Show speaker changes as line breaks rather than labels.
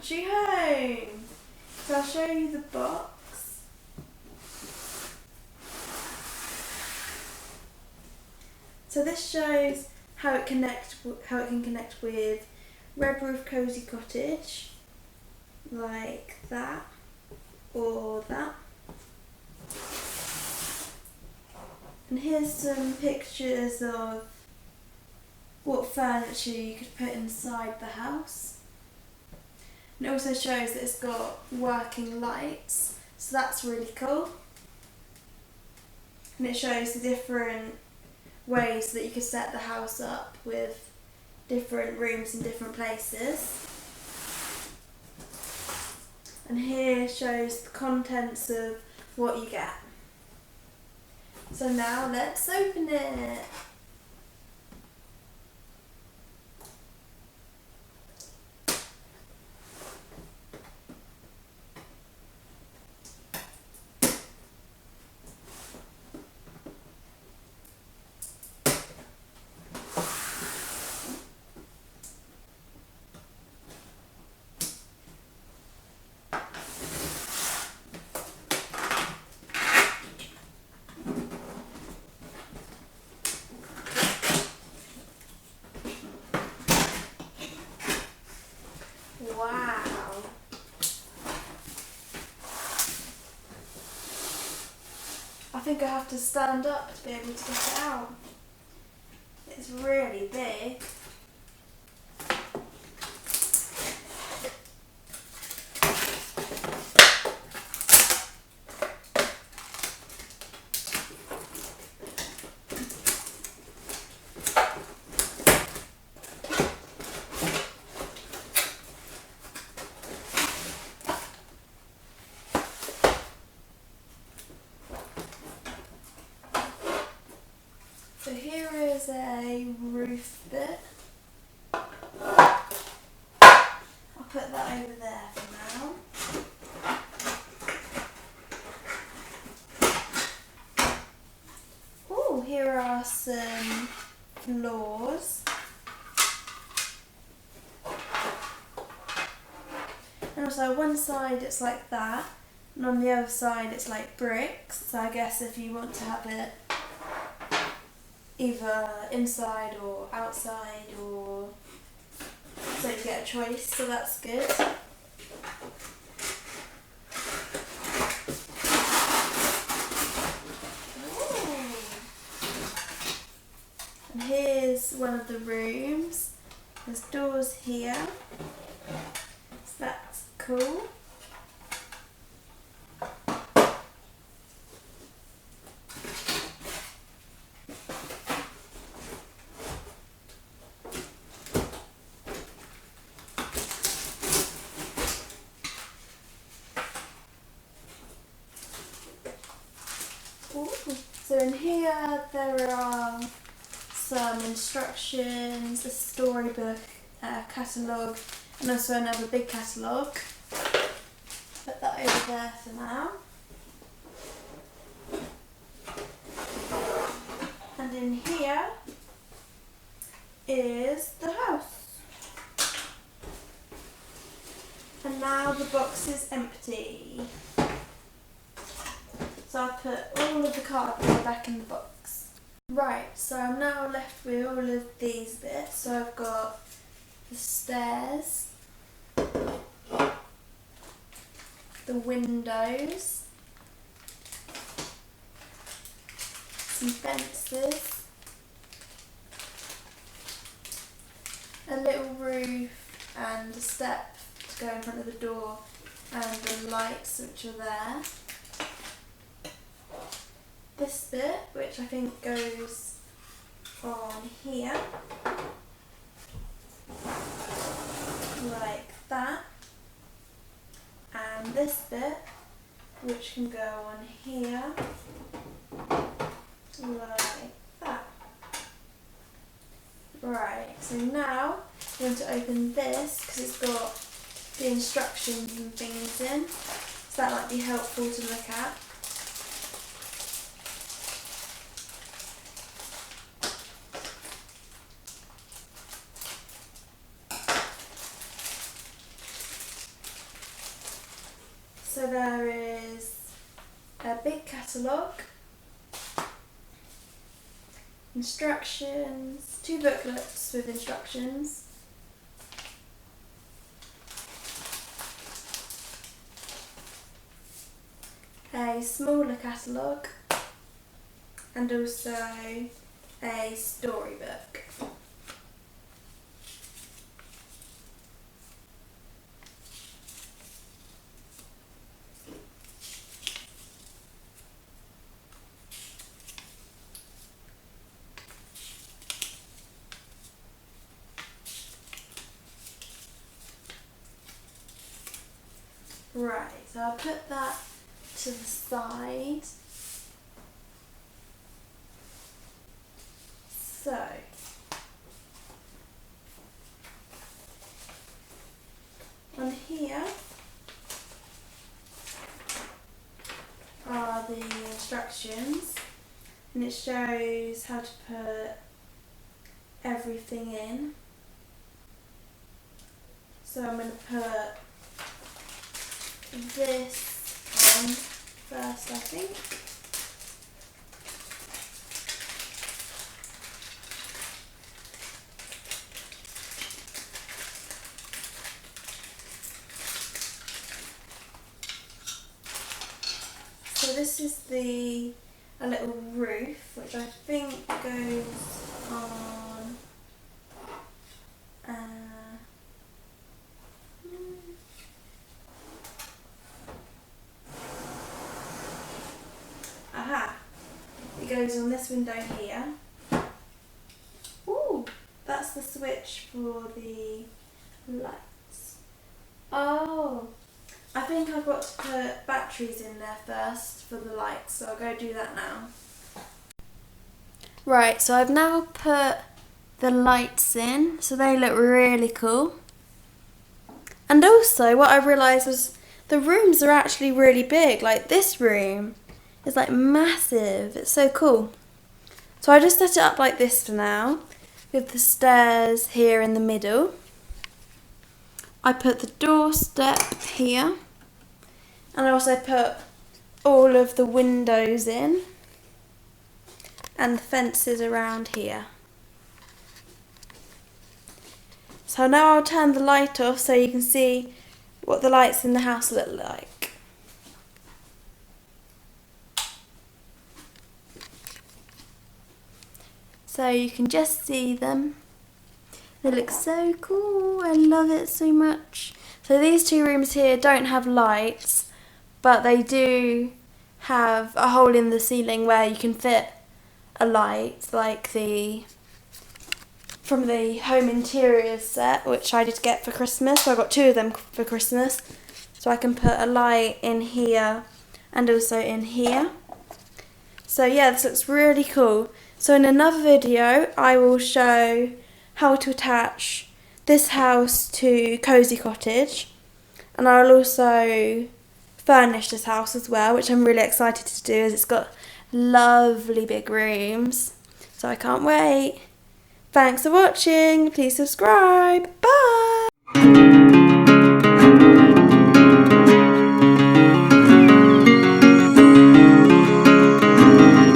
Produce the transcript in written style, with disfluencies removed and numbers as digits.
country home. So I'll show you the box. So this shows how it can connect with Red Roof Cozy Cottage, like that, or that. And here's some pictures of what furniture you could put inside the house. And it also shows that it's got working lights, so that's really cool. And it shows the different ways that you could set the house up with different rooms in different places. And here shows the contents of what you get. So now let's open it. Wow. I think I have to stand up to be able to get it out. It's really big. So here is a roof bit. I'll put that over there for now. Oh, here are some floors. And also one side it's like that, and on the other side it's like bricks. So I guess if you want to have it either inside or outside, or so you get a choice, so that's good. Ooh. And here's one of the rooms. There's doors here, so that's cool. So in here there are some instructions, a storybook, a catalogue, and also another big catalogue. Put that over there for now. And in here is the house. And now the box is empty. So I'll put all of the cardboard back in the box. Right, so I'm now left with all of these bits. So I've got the stairs, the windows, some fences, a little roof and a step to go in front of the door, and the lights which are there. This bit, which I think goes on here, like that, and this bit, which can go on here, like that. Right, so now I'm going to open this because it's got the instructions and things in, so that might be helpful to look at. So there is a big catalogue, instructions, 2 booklets with instructions, a smaller catalogue, and also a storybook. Right, so I'll put that to the side. So, on here are the instructions, and it shows how to put everything in. So I'm going to put this on first, I think. So this is a little roof, which I think goes on it goes on this window here. Ooh, that's the switch for the lights. Oh, I think I've got to put batteries in there first for the lights, so I'll go do that now. Right, so I've now put the lights in, so they look really cool. And also what I realised was the rooms are actually really big. Like this room is like massive, it's so cool. So I just set it up like this for now, with the stairs here in the middle. I put the doorstep here, and I also put all of the windows in and the fences around here. So now I'll turn the light off so you can see what the lights in the house look like. So you can just see them. They look so cool, I love it so much. So these 2 rooms here don't have lights, but they do have a hole in the ceiling where you can fit a light, like from the home interiors set, which I did get for Christmas. So I got 2 of them for Christmas. So I can put a light in here and also in here. So yeah, this looks really cool. So in another video, I will show how to attach this house to Cozy Cottage. And I'll also furnish this house as well, which I'm really excited to do as it's got lovely big rooms. So I can't wait. Thanks for watching. Please subscribe. Bye.